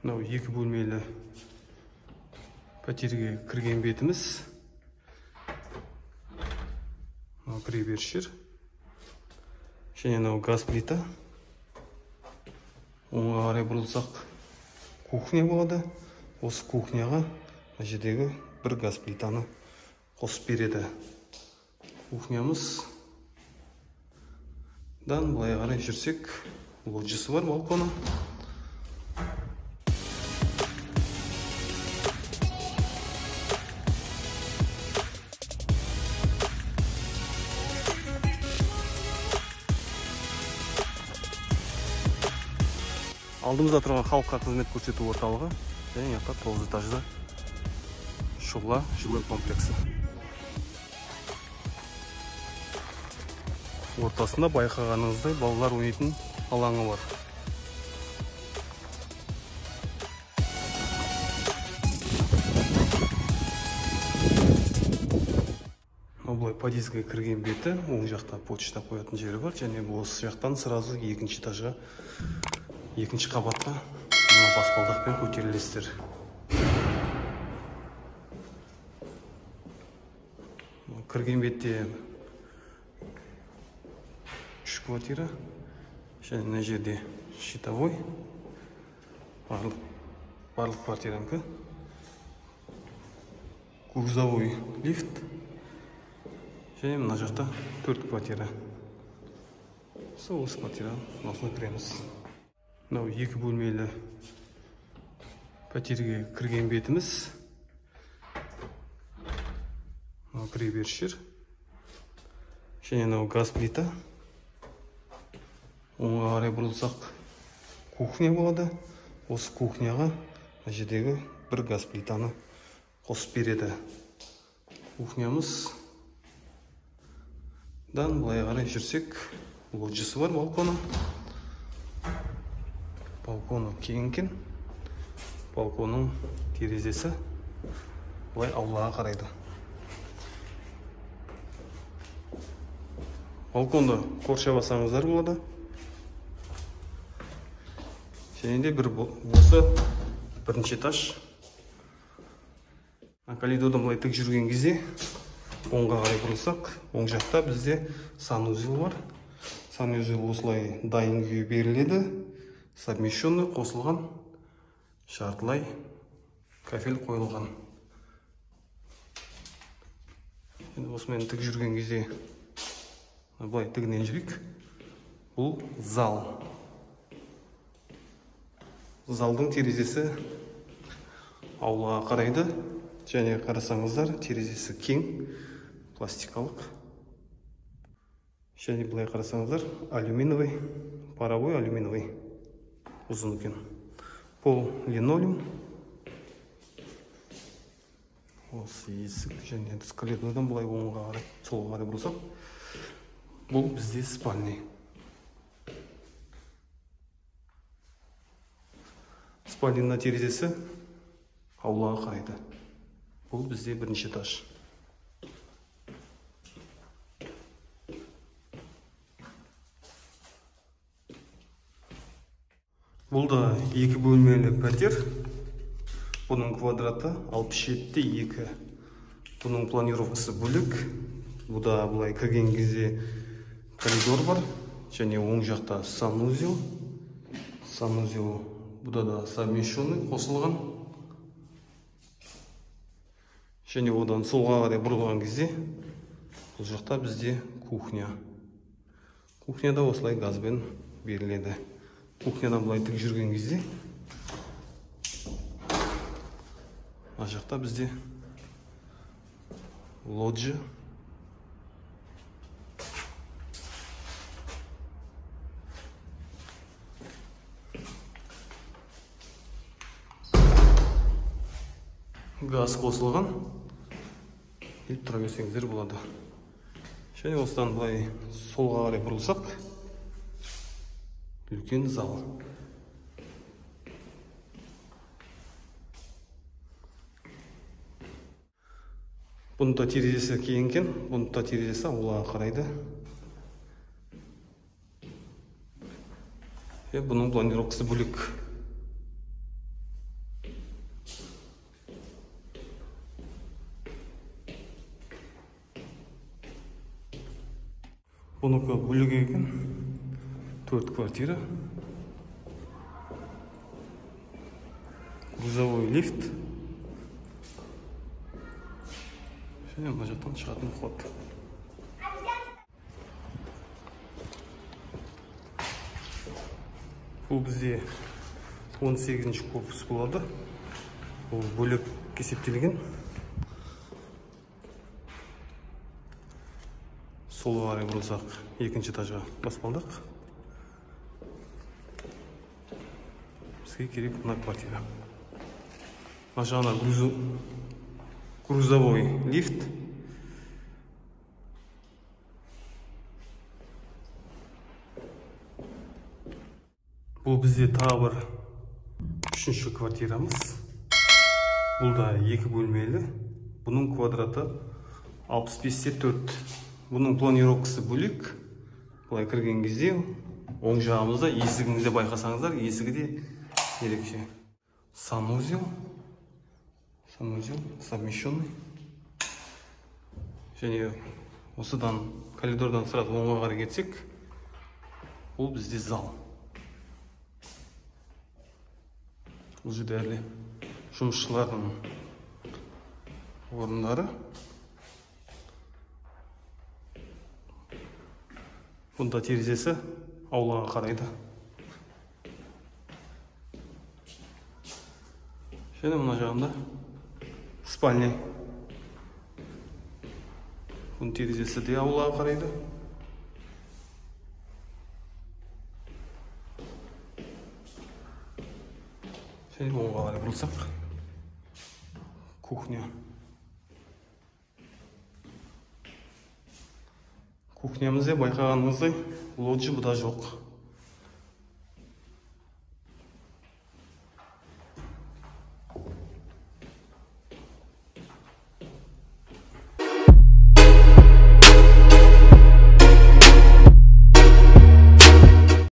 Мынау екі бөлмелі пәтерге кірген бетіміз. Мынау кіреберіс жер. Және мынау газ плита. Оңға қарай бұрылсақ кухня болады. Осы кухняға мына жердегі бір газ плитаны қосып береді. Кухнямыз дан былай қарай жүрсек, лоджиясы бар, балконы. Алдымызда тұрған халыққа қызмет көрсету орталығы, және жақта 9 этажды шұғыла жилой комплексі. Ортасында байқағаныңыздай балалар ойнайтын алаңы бар. Бұлай подъездге кірген беті, оң жақта почта қоятын жері бар, және осы жақтан сразу екінші этажға, екінші қабатқа баспалдақпен көтерілесіздер. Кірген бетте 3 квартира, және мына жерде щитовой, барлық квартиранікі, грузовой лифт, және мына жақта 4 квартира. Осы квартираның осына кіреміз. Мынау екі бөлмелі пәтерге кірген бетіміз. Мынау кіреберіс жер. Және мынау газ плита. Оңға қарай бұрылсақ кухня болады. Осы кухняға мына жердегі бір газ плитаны қосып береді. Кухнямыз дан былай қарай жүрсек, лоджиясы бар, балконы. Балконы кең екен. Балконның терезесі былай аулаға қарайды. Балконды қоршай басаңыздар болады. Және де осы бірінші этаж. Коридордан былай тік жүрген кезде оңға қарай бұрылсақ, оң жақта бізде санузел бар. Санузел осылай дайын күйі беріледі. Совмещенный қосылған, жартылай кафель қойылған. Осымен тік жүрген кезде былай тігінен жүрейік. Бұл зал. Залдың терезесі аулаға қарайды. Және қарасаңыздар, терезесі кең, пластикалық. Және былай қарасаңыздар, алюминовый, паровой алюминовый. Ұзын екен. Пол линолеум. Осы есік және коридордан былай оңға қарай, солға қарай бұрылсақ, бұл бізде спальный. Спальныйның терезесі аулаға қарайды. Бұл бізде бірінші этаж. Бұл да екі бөлмелі пәтер. Бұның квадраты 67-2. Бұның планировкасы бөлік. Бұда бұлай кірген кезде коридор бар. Және оң жақта санузел. Санузел бұда да совмещенный қосылған. Және одан солға қарай бұрылған кезде бұл жақта бізде кухня. Кухняда осылай газбен беріледі. Кухнядан былай тік жүрген кезде ар жақта бізде лоджия. Газ қосылған. Келіп тұра берсеңіздер болады. Және осыдан былай солға қарай бұрылсақ, үлкен зал. Бұның да терезесі кең екен, бұның да терезесі аулаға қарайды. Бұның планировкасы бөлек. Бұныкі бөлек екен. 4 квартира. Грузовой лифт. Және мына жақтан шығатын ход. Бұл бізде 18-ші корпус болады. Бұл бөлек есептелген. Солға қарай бұрылсақ, 2-ші этажға баспалдақ. Бізге керек мына квартира. Мына жағына грузовой лифт. Бұл бізде тағы бір 3-ші квартирамыз. Бұл да 2 бөлмелі. Бұның квадраты 65-4. Бұның планировкасы бөлек. Бұлай кірген кезде оң жағымызда есігіңізде байқасаңыздар, есігі де ерекше. Санузел совмещенный. Және осыдан коридордан сразу оңға қарай кетсек, бұл бізде зал. Бұл жерде әлі жұмысшылардың орындары. Бұнда терезесі аулаға қарайды. Және мына жағында спальня. Бұның терезесі де аулаға қарайды. Және оңға қарай бұрылсақ, кухня. Кухнямызда байқағанымыздай лоджия бұда жоқ.